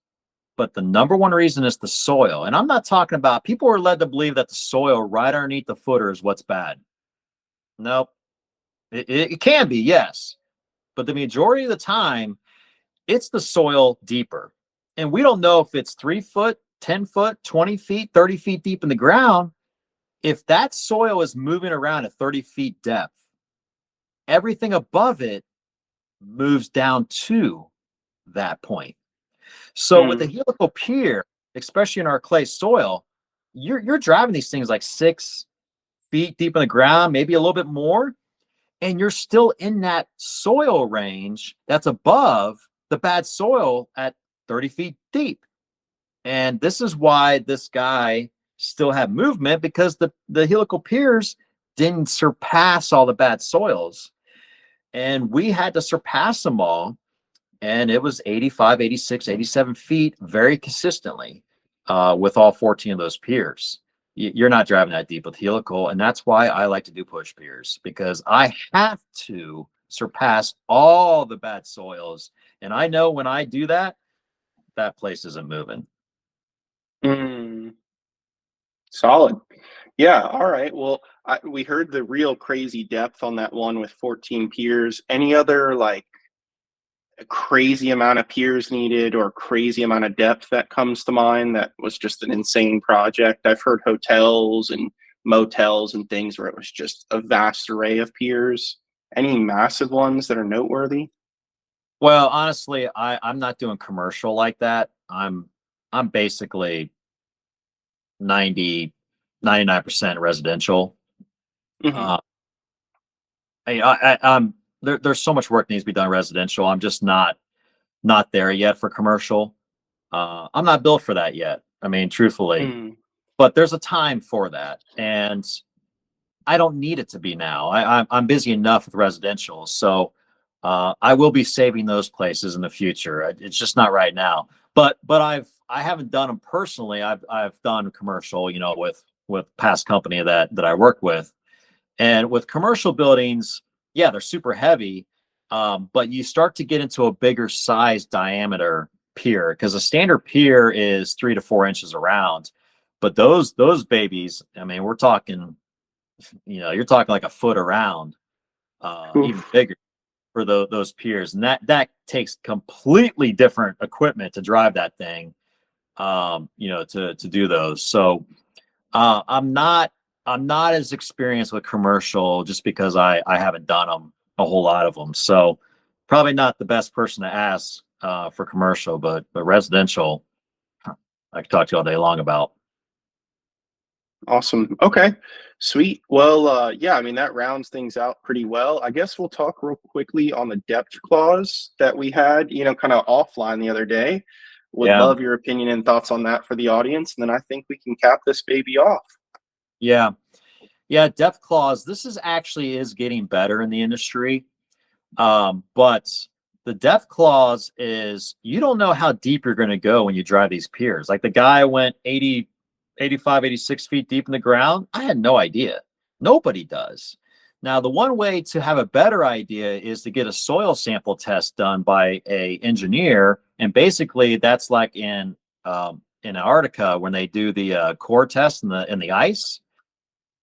But the number one reason is the soil. And I'm not talking about, people are led to believe that the soil right underneath the footer is what's bad. Nope. It can be, yes. But the majority of the time, it's the soil deeper. And we don't know if it's 3 foot, 10 foot, 20 feet, 30 feet deep in the ground. If that soil is moving around at 30 feet depth, everything above it moves down to that point. So with the helical pier, especially in our clay soil, you're driving these things like 6 feet deep in the ground, maybe a little bit more, and you're still in that soil range that's above the bad soil at 30 feet deep. And this is why this guy still had movement, because the helical piers didn't surpass all the bad soils. And we had to surpass them all. And it was 85, 86, 87 feet very consistently with all 14 of those piers. You're not driving that deep with helical. And that's why I like to do push piers, because I have to surpass all the bad soils. And I know when I do that, that place isn't moving. Solid. Yeah. All right. Well, we heard the real crazy depth on that one with 14 piers. Any other like a crazy amount of piers needed or crazy amount of depth that comes to mind that was just an insane project? I've heard hotels and motels and things where it was just a vast array of piers. Any massive ones that are noteworthy? Well, honestly, I'm not doing commercial like that. I'm basically 99% residential. There's so much work needs to be done residential. I'm just not there yet for commercial. I'm not built for that yet. I mean, truthfully, but there's a time for that, and I don't need it to be now. I'm busy enough with residential, so I will be saving those places in the future. It's just not right now. But I haven't done them personally. I've done commercial, with past company that I worked with, and with commercial buildings, yeah, they're super heavy, but you start to get into a bigger size diameter pier, because a standard pier is 3 to 4 inches around, but those babies, I mean, we're talking, you're talking like a foot around, even Oof. bigger for those piers, and that takes completely different equipment to drive that thing, to do those. So I'm not as experienced with commercial, just because I haven't done them, a whole lot of them. So probably not the best person to ask for commercial, but residential, I could talk to you all day long about. Awesome. Okay. Sweet. Well, yeah, I mean, that rounds things out pretty well. I guess we'll talk real quickly on the depth clause that we had, kind of offline the other day. Would Yeah, love your opinion and thoughts on that for the audience. And then I think we can cap this baby off. yeah, yeah. Depth clause. This is getting better in the industry, but the depth clause is, you don't know how deep you're going to go when you drive these piers. Like the guy went 80, 85, 86 feet deep in the ground. I had no idea. Nobody does. Now, the one way to have a better idea is to get a soil sample test done by a engineer. And basically that's like in Antarctica, when they do the core test in the ice,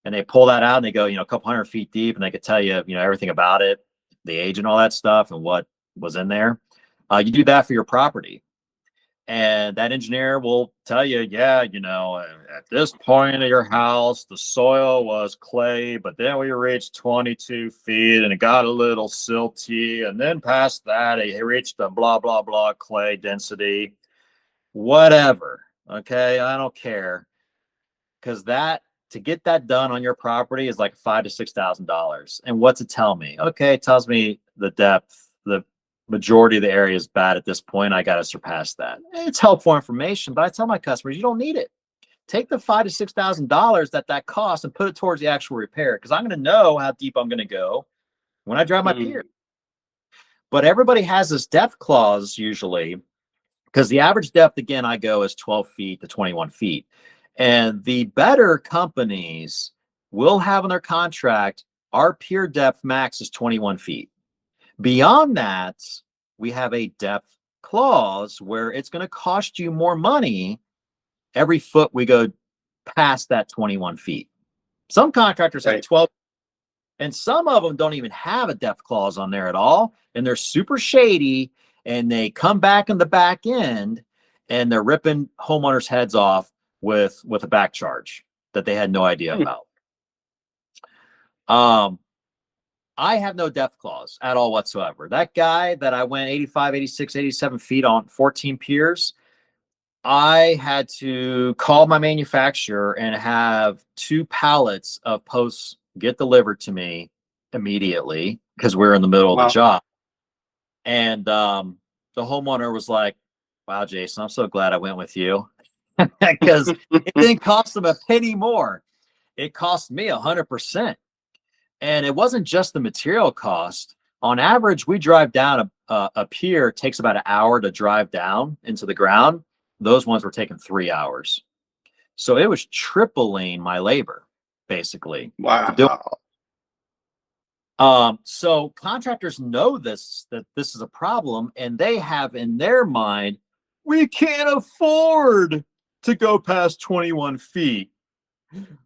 and they pull that out and they go, a couple 100 feet deep, and they could tell you, everything about it, the age and all that stuff, and what was in there. You do that for your property, and that engineer will tell you, yeah, at this point of your house, the soil was clay, but then we reached 22 feet and it got a little silty. And then past that, it reached a blah, blah, blah clay density, whatever. Okay. I don't care. Because to get that done on your property is like $5,000 to $6,000. And what's it tell me? Okay. It tells me the depth, the majority of the area is bad at this point. I got to surpass that. It's helpful information, but I tell my customers, you don't need it. Take the $5,000 to $6,000 that costs and put it towards the actual repair, because I'm going to know how deep I'm going to go when I drive my pier. But everybody has this depth clause usually, because the average depth, again, I go is 12 feet to 21 feet. And the better companies will have in their contract, our pier depth max is 21 feet. Beyond that, we have a depth clause where it's going to cost you more money every foot we go past that 21 feet. Some contractors have 12, and some of them don't even have a depth clause on there at all. And they're super shady, and they come back in the back end and they're ripping homeowners' heads off with a back charge that they had no idea about. I have no depth clause at all whatsoever. That guy that I went 85, 86, 87 feet on 14 piers, I had to call my manufacturer and have 2 pallets of posts get delivered to me immediately, because we're in the middle of the job. And the homeowner was like, wow, Jason, I'm so glad I went with you, because it didn't cost them a penny more. It cost me 100%. And it wasn't just the material cost. On average, we drive down a pier. It takes about an hour to drive down into the ground. Those ones were taking 3 hours. So it was tripling my labor, basically. Wow. So contractors know that this is a problem, and they have in their mind, we can't afford to go past 21 feet.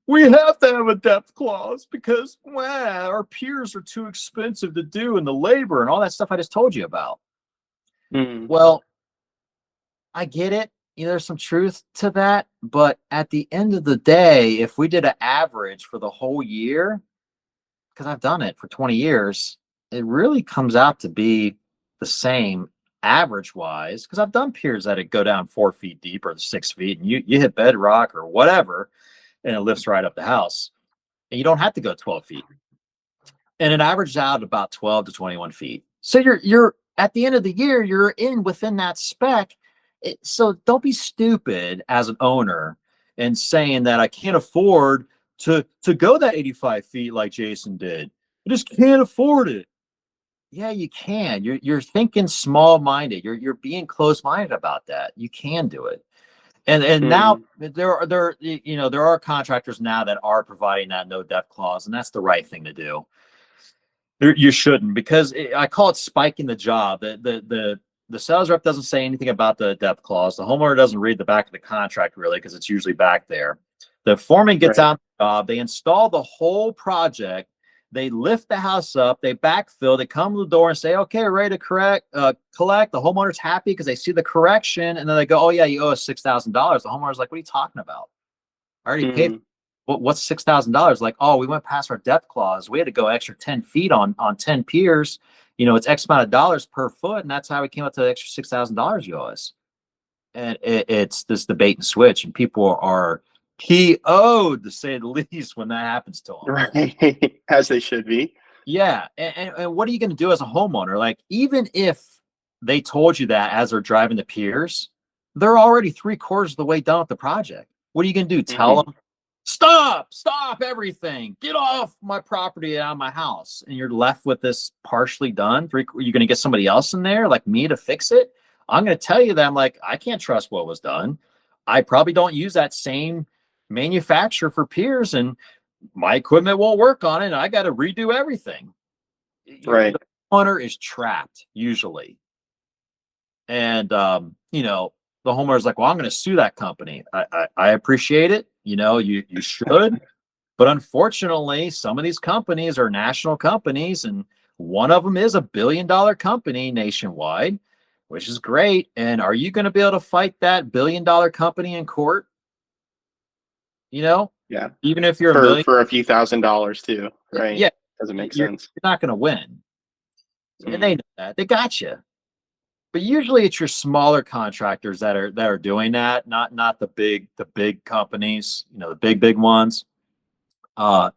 We have to have a depth clause because our piers are too expensive to do, and the labor and all that stuff I just told you about. Well, I get it. There's some truth to that. But at the end of the day, if we did an average for the whole year, because I've done it for 20 years, it really comes out to be the same average wise, because I've done piers that go down 4 feet deep or 6 feet, and you hit bedrock or whatever, and it lifts right up the house, and you don't have to go 12 feet. And it averages out about 12 to 21 feet. So you're at the end of the year, you're within that spec. So don't be stupid as an owner and saying that I can't afford to go that 85 feet like Jason did. I just can't afford it. Yeah, you can. You're thinking small-minded. You're being close-minded about that. You can do it. And now there are contractors now that are providing that no depth clause, and that's the right thing to do. You shouldn't, because I call it spiking the job. The the sales rep doesn't say anything about the depth clause. The homeowner doesn't read the back of the contract really, because it's usually back there. The foreman gets Right. out the job, they install the whole project, they lift the house up, they backfill, they come to the door and say, okay, we're ready to collect. The homeowner's happy because they see the correction, and then they go, oh yeah, you owe us $6,000. The homeowner's like, what are you talking about? I already paid. Mm, What's $6,000? Like, oh, we went past our depth clause. We had to go extra 10 feet on 10 piers. It's X amount of dollars per foot, and that's how we came up to the extra $6,000 you owe us. And it's this debate and switch, and people are PO'd, to say the least, when that happens to them. right. As they should be. Yeah, and what are you going to do as a homeowner? Like, even if they told you that as they're driving the piers, they're already 3/4 of the way done with the project. What are you going to do? Tell them, stop everything, get off my property and out of my house, and you're left with this partially done. You're going to get somebody else in there like me to fix it? I'm going to tell you that I'm like, I can't trust what was done. I probably don't use that same manufacturer for piers, and my equipment won't work on it, and I got to redo everything. Right. The homeowner is trapped usually. And the homeowner's like, well, I'm going to sue that company. I appreciate it. You should. But unfortunately, some of these companies are national companies, and one of them is $1 billion company nationwide, which is great. And are you going to be able to fight that $1 billion company in court? Yeah. Even if you're a million, For a few $1,000s too, right? yeah, Doesn't make you're sense. not going to win. And they know that. They got you. But usually it's your smaller contractors that are doing that, not the big companies, the big ones.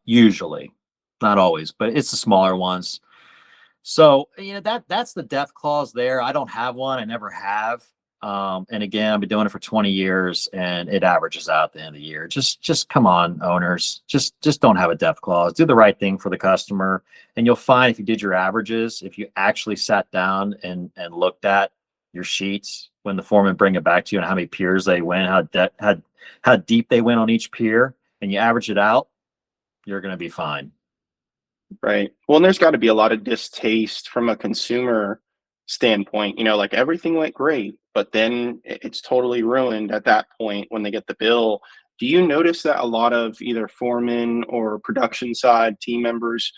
Usually, not always, but it's the smaller ones. So that's the depth clause there. I don't have one. I never have. And again, I've been doing it for 20 years, and it averages out at the end of the year. Just come on, owners. Just don't have a depth clause. Do the right thing for the customer, and you'll find if you did your averages, if you actually sat down and looked at your sheets when the foreman bring it back to you and how many piers they went, how deep they went on each pier, and you average it out, you're going to be fine. Right. Well, and there's got to be a lot of distaste from a consumer standpoint. Like everything went great, but then it's totally ruined at that point when they get the bill. Do you notice that a lot of either foremen or production side team members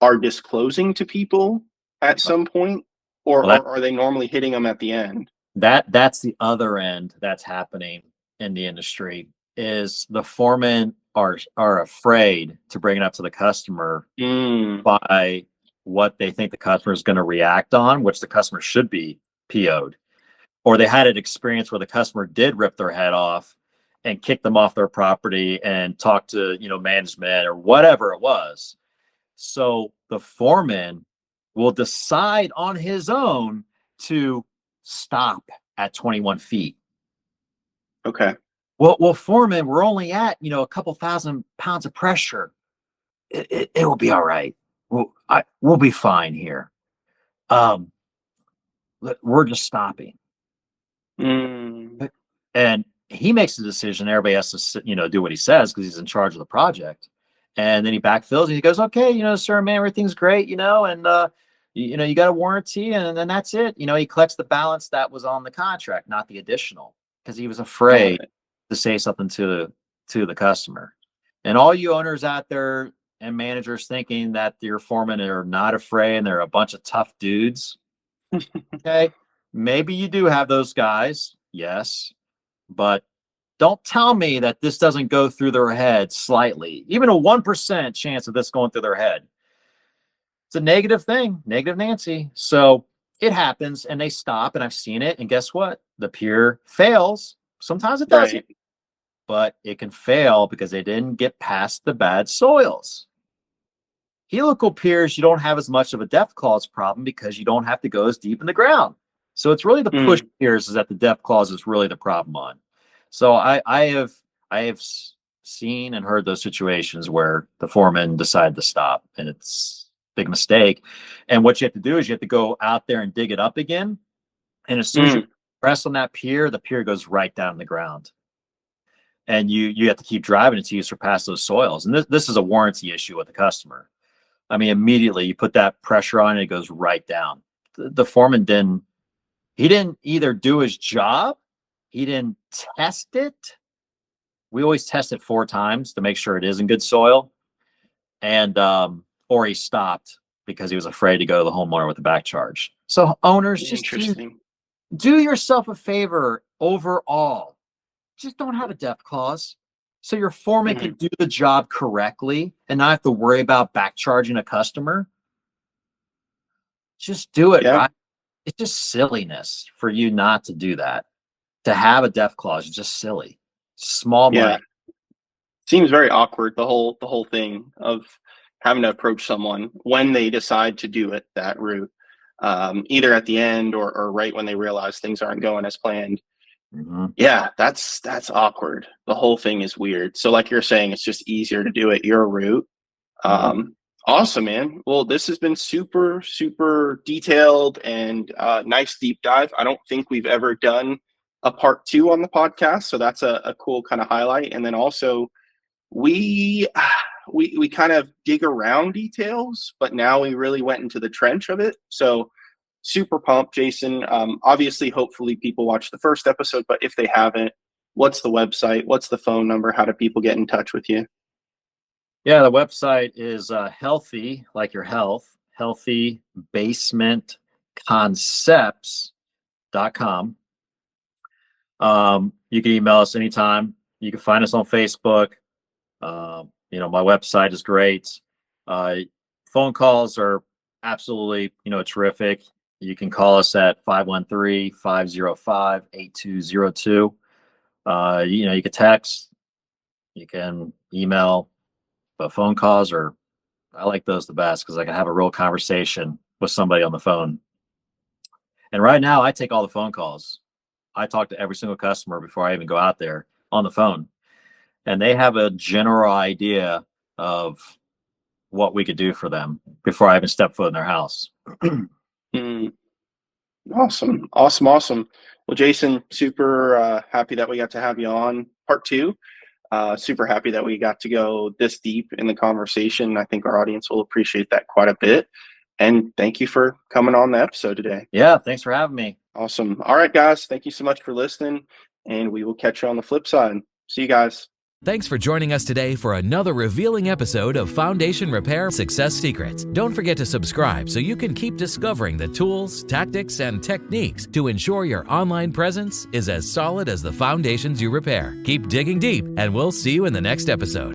are disclosing to people at some point, or are they normally hitting them at the end? That's the other end that's happening in the industry, is the foremen are afraid to bring it up to the customer by what they think the customer is going to react on, which the customer should be PO'd. Or they had an experience where the customer did rip their head off and kick them off their property and talk to, management or whatever it was. So the foreman will decide on his own to stop at 21 feet. Okay. Well, foreman, we're only at, a couple 1,000 pounds of pressure. It will be all right. We'll be fine here. We're just stopping. And he makes the decision. Everybody has to, do what he says because he's in charge of the project. And then he backfills and he goes, okay, sir, man, everything's great, and you got a warranty, and then that's it. He collects the balance that was on the contract, not the additional, because he was afraid to say something to the customer. And all you owners out there and managers thinking that your foremen are not afraid and they're a bunch of tough dudes. Okay. Maybe you do have those guys. Yes. But don't tell me that this doesn't go through their head slightly, even a 1% chance of this going through their head. It's a negative thing, negative Nancy. So it happens and they stop, and I've seen it. And guess what? The pier fails. Sometimes it doesn't, but it can fail because they didn't get past the bad soils. Helical piers, you don't have as much of a depth clause problem because you don't have to go as deep in the ground. So it's really the push piers is that the depth clause is really the problem on. So I have seen and heard those situations where the foreman decided to stop, and it's a big mistake. And what you have to do is you have to go out there and dig it up again. And as soon as you press on that pier, the pier goes right down in the ground. And you have to keep driving until you surpass those soils. And this is a warranty issue with the customer. I mean, immediately you put that pressure on it goes right down. The foreman didn't He didn't either do his job, he didn't test it. We always test it 4 times to make sure it is in good soil. And or he stopped because he was afraid to go to the homeowner with a back charge. So owners, just do yourself a favor overall. Just don't have a death clause. So your foreman can do the job correctly and not have to worry about back charging a customer. Just do it, right? It's just silliness for you not to do that. To have a death clause is just silly. Small money. Seems very awkward, the whole thing of having to approach someone when they decide to do it that route, either at the end or right when they realize things aren't going as planned. Yeah, that's awkward. The whole thing is weird. So like you're saying, it's just easier to do it your route. Awesome, man. Well, this has been super, super detailed and nice deep dive. I don't think we've ever done a part 2 on the podcast, so that's a cool kind of highlight. And then also we kind of dig around details, but now we really went into the trench of it. So super pumped, Jason. Obviously, hopefully people watch the first episode, but if they haven't, what's the website? What's the phone number? How do people get in touch with you? Yeah, the website is healthy, like your health, healthybasementconcepts.com. You can email us anytime. You can find us on Facebook. My website is great. Phone calls are absolutely, terrific. You can call us at 513-505-8202. You can text, you can email, but phone calls I like those the best because I can have a real conversation with somebody on the phone. And right now I take all the phone calls. I talk to every single customer before I even go out there on the phone. And they have a general idea of what we could do for them before I even step foot in their house. Awesome. Well, Jason, super happy that we got to have you on part 2. Super happy that we got to go this deep in the conversation. I think our audience will appreciate that quite a bit. And thank you for coming on the episode today. Yeah, thanks for having me. Awesome. All right, guys. Thank you so much for listening. And we will catch you on the flip side. See you guys. Thanks for joining us today for another revealing episode of Foundation Repair Success Secrets. Don't forget to subscribe so you can keep discovering the tools, tactics, and techniques to ensure your online presence is as solid as the foundations you repair. Keep digging deep, and we'll see you in the next episode.